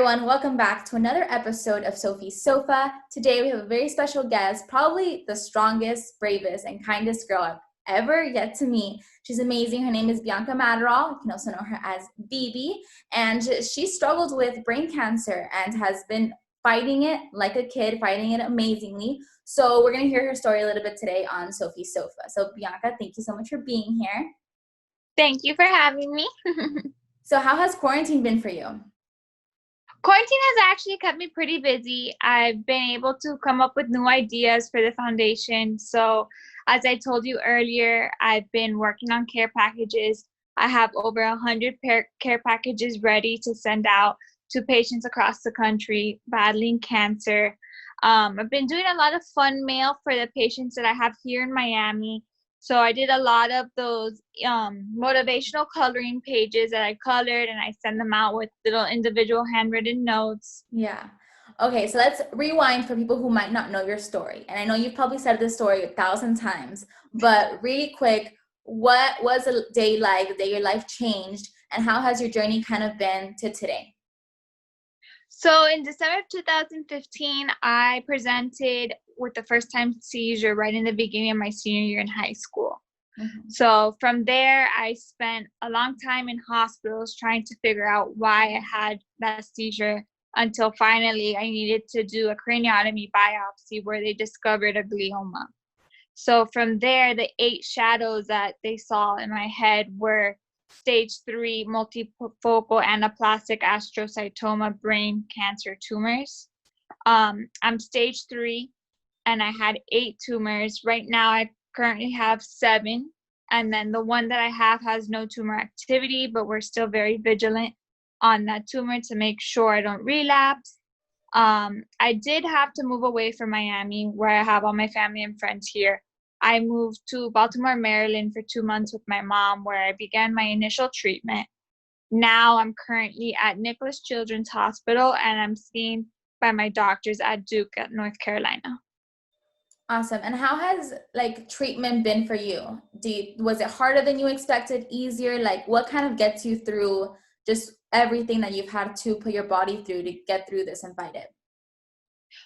everyone, welcome back to another episode of Sophie's Sofa. Today we have a very special guest, probably the strongest, bravest, and kindest girl I've ever yet to meet. She's amazing. Her name is Bianca Maderal. You can also know her as BB. And she struggled with brain cancer and has been fighting it like a kid, fighting it amazingly. So we're going to hear her story a little bit today on Sophie's Sofa. So Bianca, thank you so much for being here. Thank you for having me. So how has quarantine been for you? Quarantine has actually kept me pretty busy. I've been able to come up with new ideas for the foundation. So as I told you earlier, I've been working on care packages. I have over 100 care packages ready to send out to patients across the country battling cancer. I've been doing a lot of fun mail for the patients that I have here in Miami. So I did a lot of those motivational coloring pages that I colored, and I send them out with little individual handwritten notes. Yeah. Okay, so let's rewind for people who might not know your story. And I know you've probably said this story 1,000 times, but really quick, what was a day like, the day your life changed, and how has your journey kind of been to today? So in December of 2015, I presented with the first time seizure right in the beginning of my senior year in high school. Mm-hmm. So from there, I spent a long time in hospitals trying to figure out why I had that seizure until finally I needed to do a craniotomy biopsy where they discovered a glioma. So from there, the 8 shadows that they saw in my head were stage 3 multifocal anaplastic astrocytoma brain cancer tumors. I'm stage 3 and I had 8 tumors. Right now I currently have 7, and then the one that I have has no tumor activity, but we're still very vigilant on that tumor to make sure I don't relapse. I did have to move away from Miami where I have all my family and friends here. I moved to Baltimore, Maryland for 2 months with my mom, where I began my initial treatment. Now I'm currently at Nicholas Children's Hospital, and I'm seen by my doctors at Duke at North Carolina. Awesome. And how has treatment been for you? Was it harder than you expected, easier? What kind of gets you through just everything that you've had to put your body through to get through this and fight it?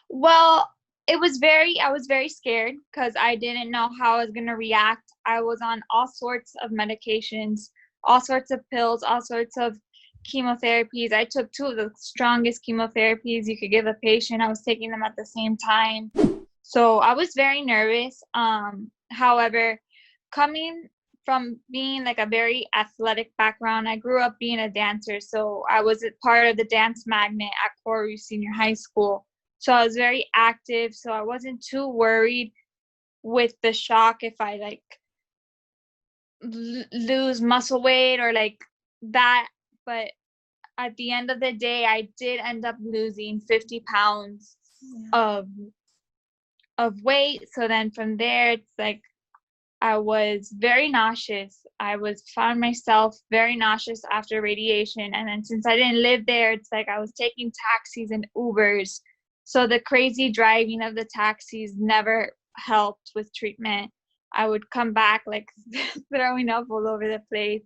Well, I was very scared because I didn't know how I was going to react. I was on all sorts of medications, all sorts of pills, all sorts of chemotherapies. I took 2 of the strongest chemotherapies you could give a patient. I was taking them at the same time. So I was very nervous. However, coming from being a very athletic background, I grew up being a dancer. So I was part of the dance magnet at Corey Senior High School. So I was very active, so I wasn't too worried with the shock if I lose muscle weight or that. But at the end of the day, I did end up losing 50 pounds of weight. So then from there, it's I was very nauseous. I found myself very nauseous after radiation. And then since I didn't live there, it's I was taking taxis and Ubers. So the crazy driving of the taxis never helped with treatment. I would come back throwing up all over the place.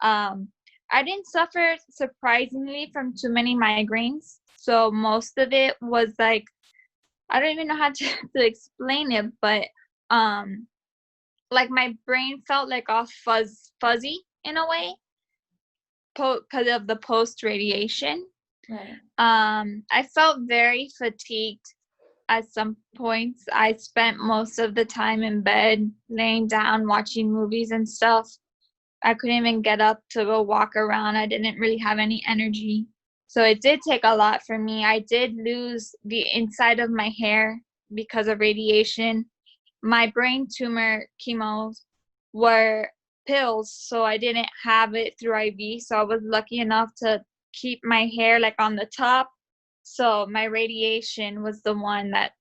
I didn't suffer surprisingly from too many migraines. So most of it was I don't even know how to explain it, but my brain felt all fuzzy in a way because of the post radiation. Right. I felt very fatigued at some points. I spent most of the time in bed, laying down, watching movies and stuff. I couldn't even get up to go walk around. I didn't really have any energy. So it did take a lot for me. I did lose the inside of my hair because of radiation. My brain tumor chemos were pills, so I didn't have it through IV. So I was lucky enough to keep my hair on the top. So my radiation was the one that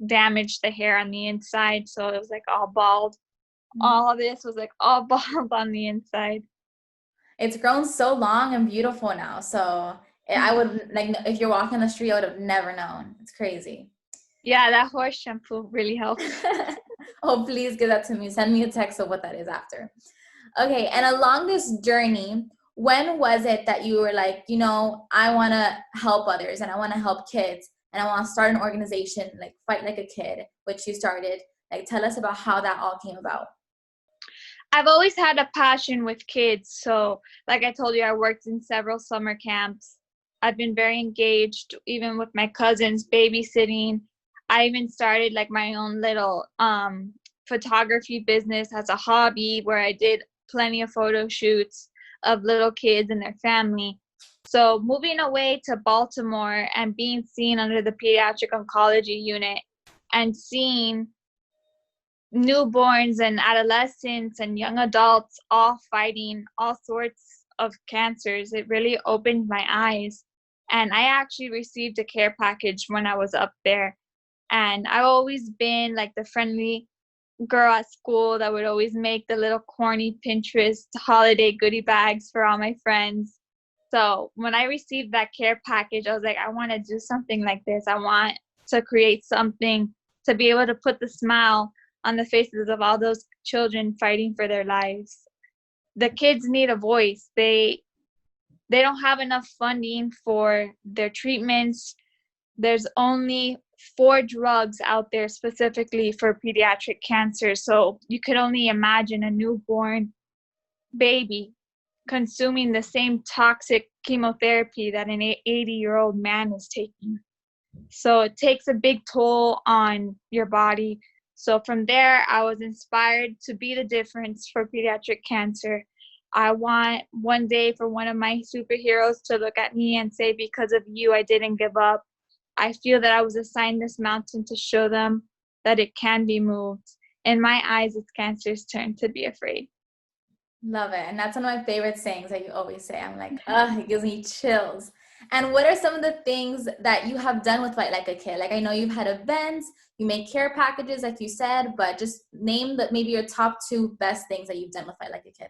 damaged the hair on the inside. So it was all bald. Mm-hmm. All of this was all bald on the inside. It's grown so long and beautiful now. So I would if you're walking the street, I would have never known. It's crazy. Yeah, that horse shampoo really helped. Oh, please give that to me. Send me a text of what that is after. Okay, and along this journey, when was it that you were like, I want to help others and I want to help kids and I want to start an organization like Fight Like a Kid, which you started? Like, tell us about how that all came about. I've always had a passion with kids. So like I told you, I worked in several summer camps. I've been very engaged, even with my cousins, babysitting. I even started like my own little photography business as a hobby where I did plenty of photo shoots of little kids and their family. So moving away to Baltimore and being seen under the pediatric oncology unit and seeing newborns and adolescents and young adults all fighting all sorts of cancers, it really opened my eyes. And I actually received a care package when I was up there. And I've always been like the friendly girl at school that would always make the little corny Pinterest holiday goodie bags for all my friends. So when I received that care package, I was like, I want to do something like this. I want to create something to be able to put the smile on the faces of all those children fighting for their lives. The kids need a voice. They don't have enough funding for their treatments. There's only 4 drugs out there specifically for pediatric cancer. So you could only imagine a newborn baby consuming the same toxic chemotherapy that an 80-year-old man is taking. So it takes a big toll on your body. So from there, I was inspired to be the difference for pediatric cancer. I want one day for one of my superheroes to look at me and say, because of you, I didn't give up. I feel that I was assigned this mountain to show them that it can be moved. In my eyes, it's cancer's turn to be afraid. Love it. And that's one of my favorite sayings that you always say. I'm like, it gives me chills. And what are some of the things that you have done with Fight Like a Kid? Like, I know you've had events, you make care packages, like you said, but just name maybe your top 2 best things that you've done with Fight Like a Kid.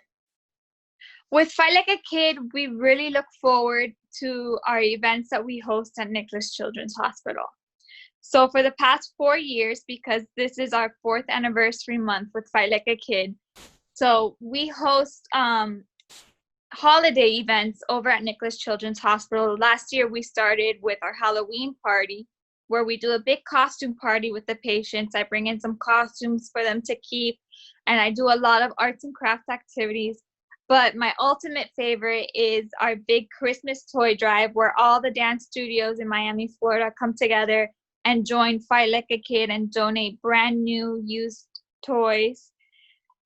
With Fight Like a Kid, we really look forward to our events that we host at Nicholas Children's Hospital. So for the past 4 years, because this is our 4th anniversary month with Fight Like a Kid, so we host holiday events over at Nicholas Children's Hospital. Last year, we started with our Halloween party, where we do a big costume party with the patients. I bring in some costumes for them to keep, and I do a lot of arts and crafts activities. But my ultimate favorite is our big Christmas toy drive, where all the dance studios in Miami, Florida come together and join Fight Like a Kid and donate brand new used toys.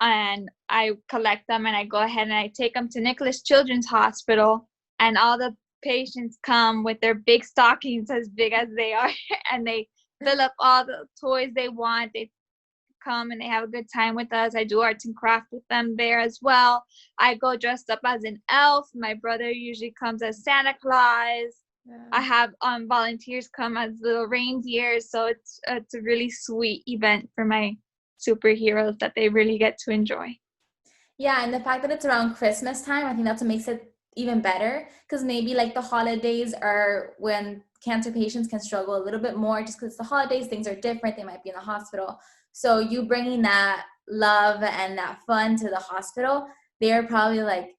And I collect them and I go ahead and I take them to Nicholas Children's Hospital, and all the patients come with their big stockings as big as they are and they fill up all the toys they want. They come and they have a good time with us. I do arts and crafts with them there as well. I go dressed up as an elf. My brother usually comes as Santa Claus. Yeah. I have volunteers come as little reindeers. So it's a really sweet event for my superheroes that they really get to enjoy. Yeah, and the fact that it's around Christmas time, I think that's what makes it even better, because maybe like the holidays are when cancer patients can struggle a little bit more just because the holidays, things are different. They might be in the hospital. So you bringing that love and that fun to the hospital, they're probably like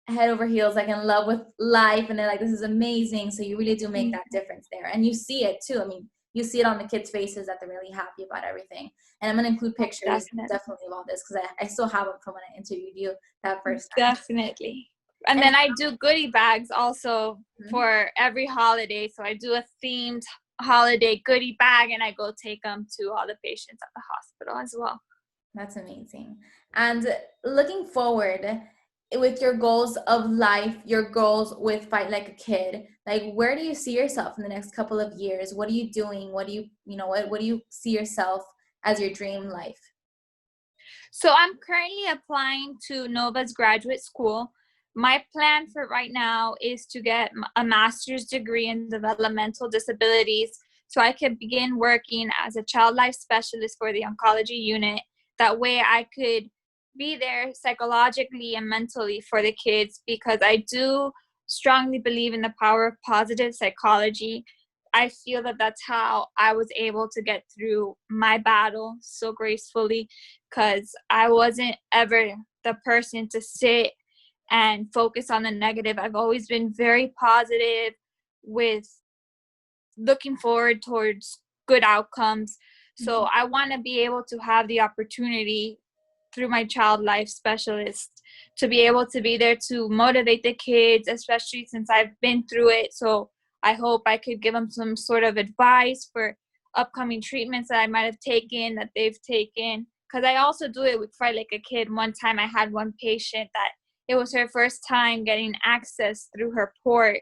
head over heels, like in love with life. And they're like, this is amazing. So you really do make that difference there. And you see it too. I mean, you see it on the kids' faces that they're really happy about everything. And I'm going to include pictures definitely of all this, because I still have them from when I interviewed you that first time. Definitely. And then I do goodie bags also for every holiday. So I do a themed holiday goodie bag and I go take them to all the patients at the hospital as well. That's amazing. And looking forward, with your goals of life, your goals with Fight Like a Kid, like where do you see yourself in the next couple of years? What are you doing? What do you what do you see yourself as your dream life? So I'm currently applying to Nova's graduate school. My plan for right now is to get a master's degree in developmental disabilities so I can begin working as a child life specialist for the oncology unit. That way I could be there psychologically and mentally for the kids, because I do strongly believe in the power of positive psychology. I feel that that's how I was able to get through my battle so gracefully, because I wasn't ever the person to sit and focus on the negative. I've always been very positive with looking forward towards good outcomes. So I want to be able to have the opportunity through my child life specialist to be able to be there to motivate the kids, especially since I've been through it. So I hope I could give them some sort of advice for upcoming treatments that I might have taken, that they've taken. Because I also do it with Fight Like a Kid. One time I had one patient that it was her first time getting access through her port,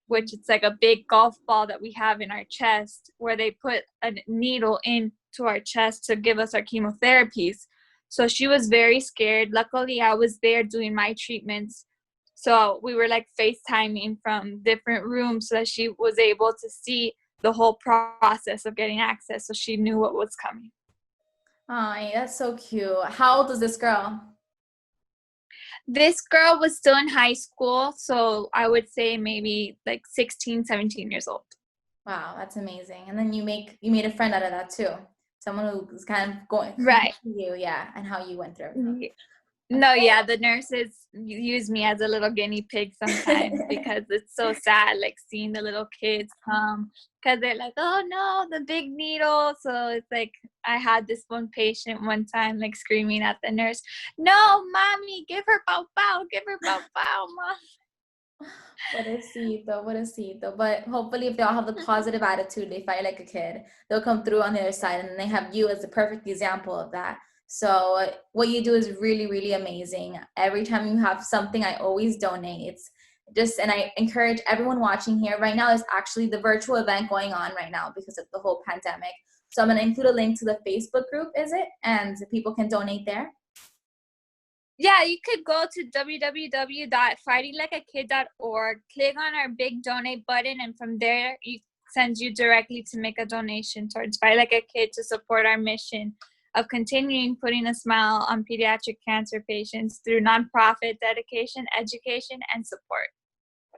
which it's like a big golf ball that we have in our chest, where they put a needle into our chest to give us our chemotherapies. So she was very scared. Luckily, I was there doing my treatments. So we were like FaceTiming from different rooms so that she was able to see the whole process of getting access. So she knew what was coming. Oh, that's so cute. How old is this girl? This girl was still in high school. So I would say maybe like 16, 17 years old. Wow, that's amazing. And then you made a friend out of that too. Someone who's kind of going right to you, yeah, and how you went through. No, yeah, the nurses use me as a little guinea pig sometimes because it's so sad, like seeing the little kids come because they're like, oh no, the big needle. So it's like I had this one patient one time like screaming at the nurse, no, mommy, give her pow pow, give her pow pow, mom. Pobrecito. But hopefully, if they all have the positive attitude, they fight like a kid, they'll come through on the other side, and they have you as the perfect example of that. So what you do is really, really amazing. Every time you have something, I always donate. And I encourage everyone watching here right now. There's actually the virtual event going on right now because of the whole pandemic. So I'm going to include a link to the Facebook group, and people can donate there. Yeah, you could go to www.fightinglikeakid.org, click on our big donate button, and from there it sends you directly to make a donation towards Fight Like a Kid to support our mission of continuing putting a smile on pediatric cancer patients through nonprofit dedication, education, and support.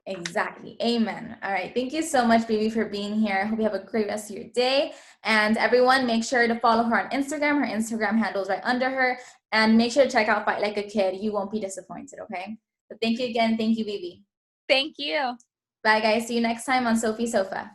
Exactly. Amen. All right. Thank you so much, baby, for being here. I hope you have a great rest of your day. And everyone, make sure to follow her on Instagram. Her Instagram handle is right under her. And make sure to check out Fight Like a Kid. You won't be disappointed, okay? But thank you again. Thank you, baby. Thank you. Bye, guys. See you next time on Sophie Sofa.